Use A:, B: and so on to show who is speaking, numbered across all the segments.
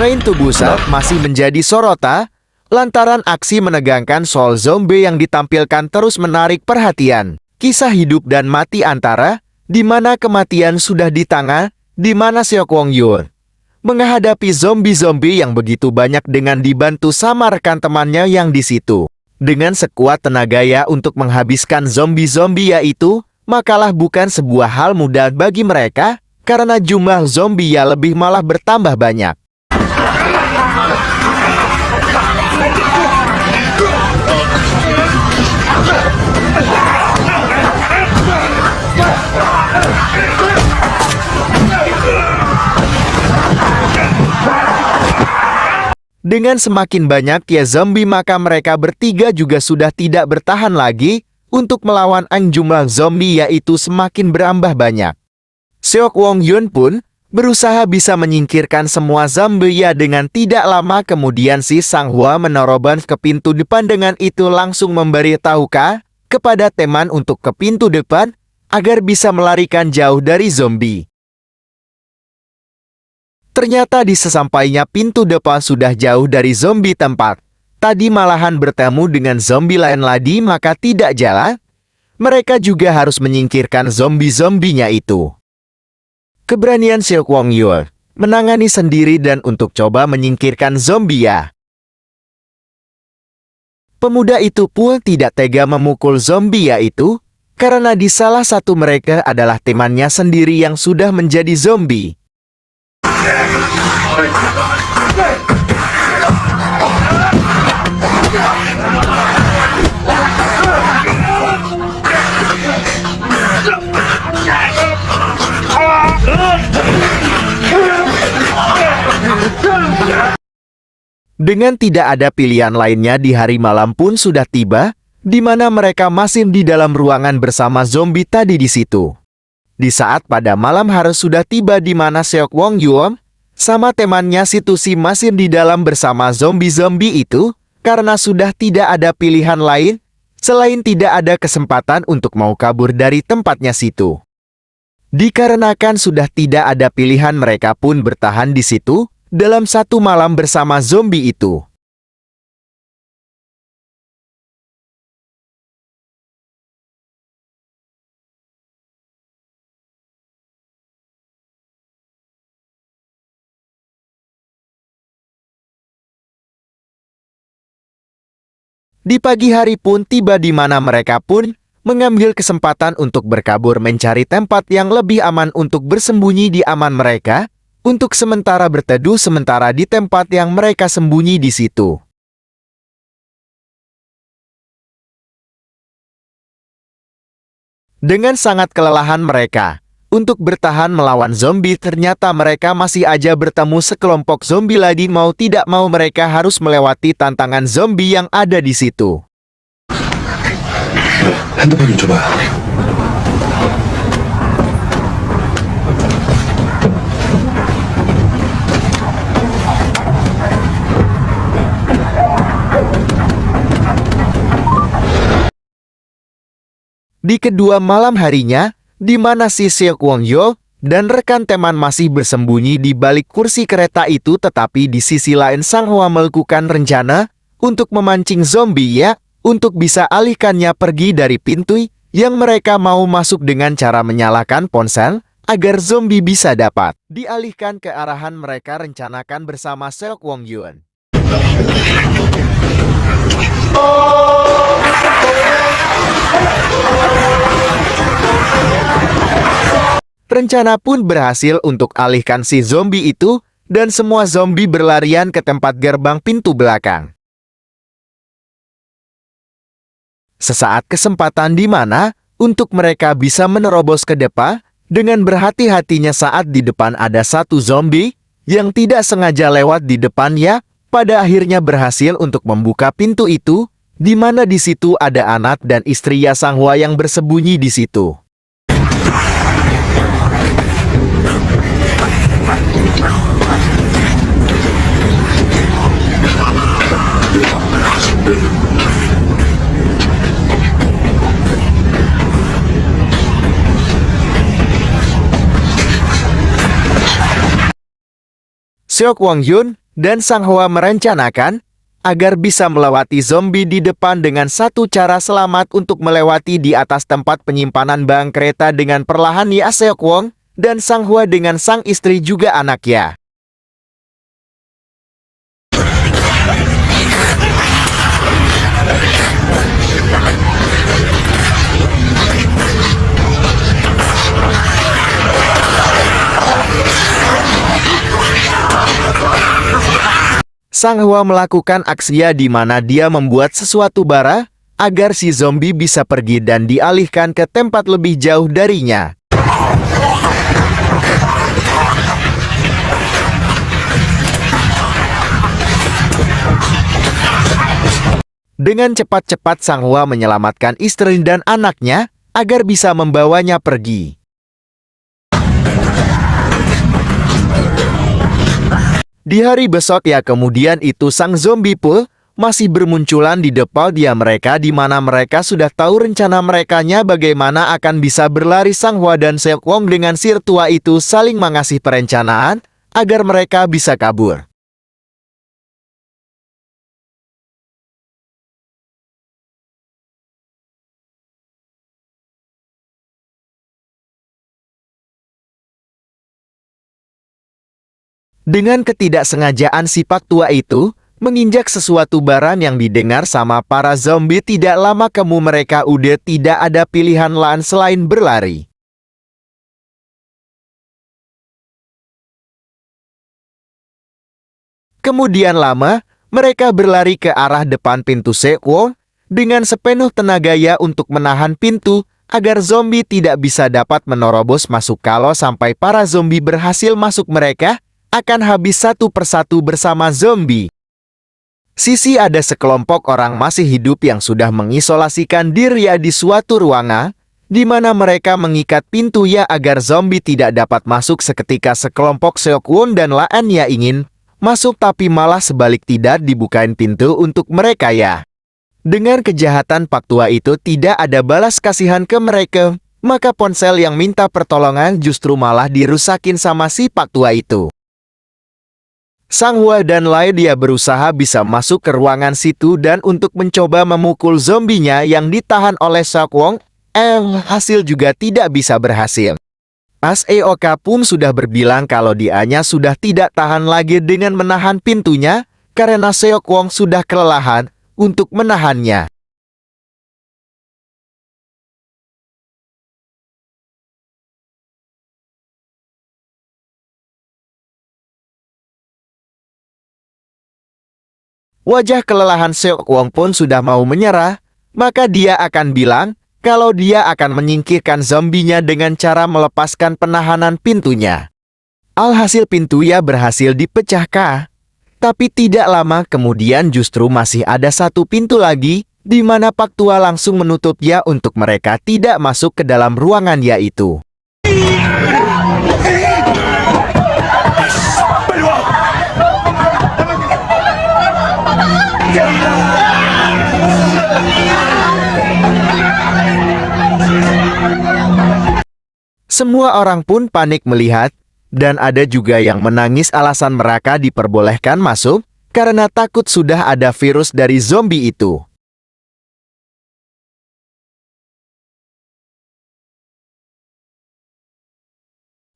A: Train to Busan masih menjadi sorotan lantaran aksi menegangkan soal zombie yang ditampilkan terus menarik perhatian. Kisah hidup dan mati antara, di mana kematian sudah di tangan, di mana Seok Wong Yoon menghadapi zombie-zombie yang begitu banyak dengan dibantu sama rekan temannya yang di situ. Dengan sekuat tenaganya untuk menghabiskan zombie-zombie yaitu, makalah bukan sebuah hal mudah bagi mereka, karena jumlah zombie ya lebih malah bertambah banyak. Dengan semakin banyak zombie maka mereka bertiga juga sudah tidak bertahan lagi untuk melawan jumlah zombie yaitu semakin berambah banyak. Seok Wong Yoon pun berusaha bisa menyingkirkan semua zombie dengan tidak lama kemudian si Sang Hwa menerobos ke pintu depan dengan itu langsung memberitahukan kepada teman untuk ke pintu depan agar bisa melarikan jauh dari zombie. Ternyata di sesampainya pintu depan sudah jauh dari zombie tempat. Tadi malahan bertemu dengan zombie lain lagi maka tidak jalan. Mereka juga harus menyingkirkan zombie-zombinya itu. Keberanian Seok Wong Yoon menangani sendiri dan untuk coba menyingkirkan zombie ya. Pemuda itu pun tidak tega memukul zombie itu karena di salah satu mereka adalah temannya sendiri yang sudah menjadi zombie. Dengan tidak ada pilihan lainnya di hari malam pun sudah tiba, di mana mereka masih di dalam ruangan bersama zombie tadi di situ. Di saat pada malam harus sudah tiba di mana Seok Wong Yoon sama temannya Situsi masih di dalam bersama zombie-zombie itu, karena sudah tidak ada pilihan lain, selain tidak ada kesempatan untuk mau kabur dari tempatnya situ. Dikarenakan sudah tidak ada pilihan mereka pun bertahan di situ, dalam satu malam bersama zombie itu. Di pagi hari pun tiba di mana mereka pun mengambil kesempatan untuk berkabur mencari tempat yang lebih aman untuk bersembunyi di aman mereka, untuk sementara berteduh sementara di tempat yang mereka sembunyi di situ. Dengan sangat kelelahan mereka untuk bertahan melawan zombie, ternyata mereka masih aja bertemu sekelompok zombie lagi. Mau tidak mau mereka harus melewati tantangan zombie yang ada di situ.
B: 핸드폰 좀 줘봐.
A: Di kedua malam harinya, di mana si Seok Wong Yoon dan rekan teman masih bersembunyi di balik kursi kereta itu, tetapi di sisi lain Sang Hwa melakukan rencana untuk memancing zombie untuk bisa alihkannya pergi dari pintu yang mereka mau masuk dengan cara menyalakan ponsel agar zombie bisa dapat dialihkan ke arahan mereka rencanakan bersama Seok Wong Yoon. Rencana pun berhasil untuk alihkan si zombie itu dan semua zombie berlarian ke tempat gerbang pintu belakang. Sesaat kesempatan di mana untuk mereka bisa menerobos ke depan dengan berhati-hatinya saat di depan ada satu zombie yang tidak sengaja lewat di depannya, pada akhirnya berhasil untuk membuka pintu itu, di mana di situ ada anak dan istri Sang Hwa yang bersembunyi di situ. Seok Wong Yoon Dan Sang Hua merencanakan agar bisa melewati zombie di depan dengan satu cara selamat untuk melewati di atas tempat penyimpanan bang kereta dengan perlahan Ya Seok Wong dan Sang Hua dengan sang istri juga anaknya. Sang Hua melakukan aksinya di mana dia membuat sesuatu bara agar si zombie bisa pergi dan dialihkan ke tempat lebih jauh darinya. Dengan cepat-cepat Sang Hua menyelamatkan istri dan anaknya agar bisa membawanya pergi. Di hari besok ya kemudian itu sang zombie pun masih bermunculan di depan dia mereka di mana mereka sudah tahu rencana merekanya bagaimana akan bisa berlari. Sang Hua dan Seok Wong dengan sir tua itu saling mengasih perencanaan agar mereka bisa kabur. Dengan ketidaksengajaan si Pak Tua itu menginjak sesuatu barang yang didengar sama para zombie. Tidak lama kemudian mereka udah tidak ada pilihan lain selain berlari. Kemudian lama mereka berlari ke arah depan pintu Seok Wong dengan sepenuh tenaga ya untuk menahan pintu agar zombie tidak bisa dapat menerobos masuk. Kalau sampai para zombie berhasil masuk mereka akan habis satu persatu bersama zombie. Sisi ada sekelompok orang masih hidup yang sudah mengisolasikan diri di suatu ruangan, di mana mereka mengikat pintu ya agar zombie tidak dapat masuk. Seketika sekelompok Seok Won dan lainnya ingin masuk tapi malah sebalik tidak dibukain pintu untuk mereka ya. Dengan kejahatan Pak Tua itu tidak ada balas kasihan ke mereka, maka ponsel yang minta pertolongan justru malah dirusakin sama si Pak Tua itu. Sang Hua dan Lai dia berusaha bisa masuk ke ruangan situ dan untuk mencoba memukul zombinya yang ditahan oleh Seok Wong, hasil juga tidak bisa berhasil. Aseoka pun sudah berbilang kalau dianya sudah tidak tahan lagi dengan menahan pintunya karena Seok Wong sudah kelelahan untuk menahannya. Wajah kelelahan Seok Wong pun sudah mau menyerah, maka dia akan bilang kalau dia akan menyingkirkan zombinya dengan cara melepaskan penahanan pintunya. Alhasil pintunya berhasil dipecahkan, tapi tidak lama kemudian justru masih ada satu pintu lagi, di mana Pak Tua langsung menutupnya untuk mereka tidak masuk ke dalam ruangan yaitu. Semua orang pun panik melihat, dan ada juga yang menangis alasan mereka diperbolehkan masuk, karena takut sudah ada virus dari zombie itu.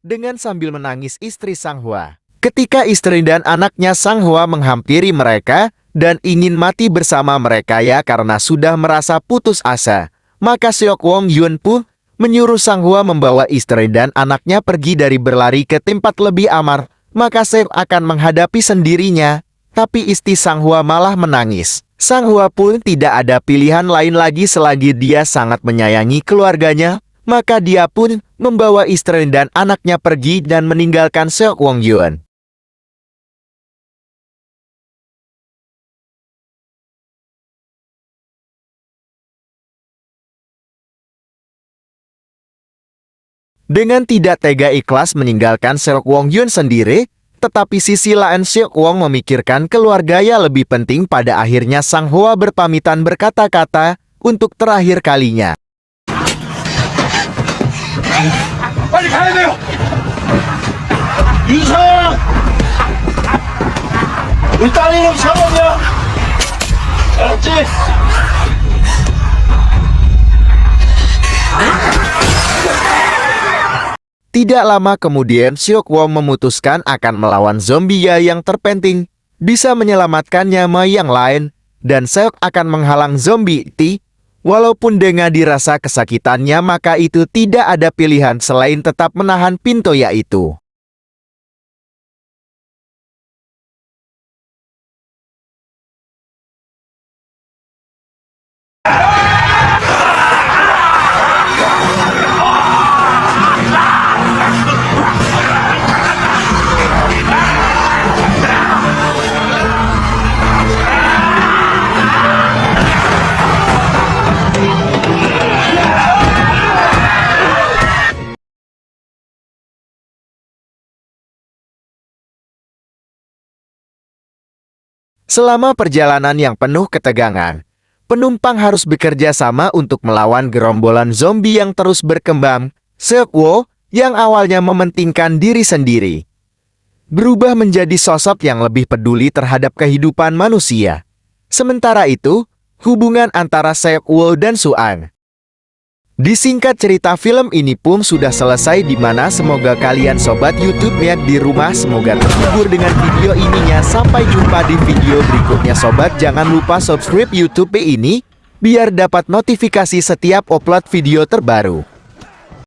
A: Dengan sambil menangis istri Sang Hua. Ketika istri dan anaknya Sang Hua menghampiri mereka, dan ingin mati bersama mereka ya karena sudah merasa putus asa, maka Seok Wong Yun pun menyuruh Sang Hua membawa istri dan anaknya pergi dari berlari ke tempat lebih aman, maka Seok akan menghadapi sendirinya, tapi istri Sang Hua malah menangis. Sang Hua pun tidak ada pilihan lain lagi selagi dia sangat menyayangi keluarganya, maka dia pun membawa istri dan anaknya pergi dan meninggalkan Seok Wong Yun. Dengan tidak tega ikhlas meninggalkan Seok Wong Yun sendiri, tetapi sisi lain Seok Wong memikirkan keluarganya lebih penting. Pada akhirnya Sang Hua berpamitan berkata-kata untuk terakhir kalinya.
B: 일단은 상황이야. 알았지?
A: Tidak lama kemudian, Seokwo memutuskan akan melawan zombie Ya yang terpenting, bisa menyelamatkan nyawa yang lain, dan Seok akan menghalang zombie Ti. Walaupun dengan dirasa kesakitannya, maka itu tidak ada pilihan selain tetap menahan pintu Ya itu. Selama perjalanan yang penuh ketegangan, penumpang harus bekerja sama untuk melawan gerombolan zombie yang terus berkembang. Seokwo, yang awalnya mementingkan diri sendiri, berubah menjadi sosok yang lebih peduli terhadap kehidupan manusia. Sementara itu, hubungan antara Seokwo dan Suang. Disingkat cerita, film ini pun sudah selesai, di mana semoga kalian sobat YouTube-nya di rumah semoga terhibur dengan video ininya. Sampai jumpa di video berikutnya sobat, jangan lupa subscribe YouTube ini biar dapat notifikasi setiap upload video terbaru.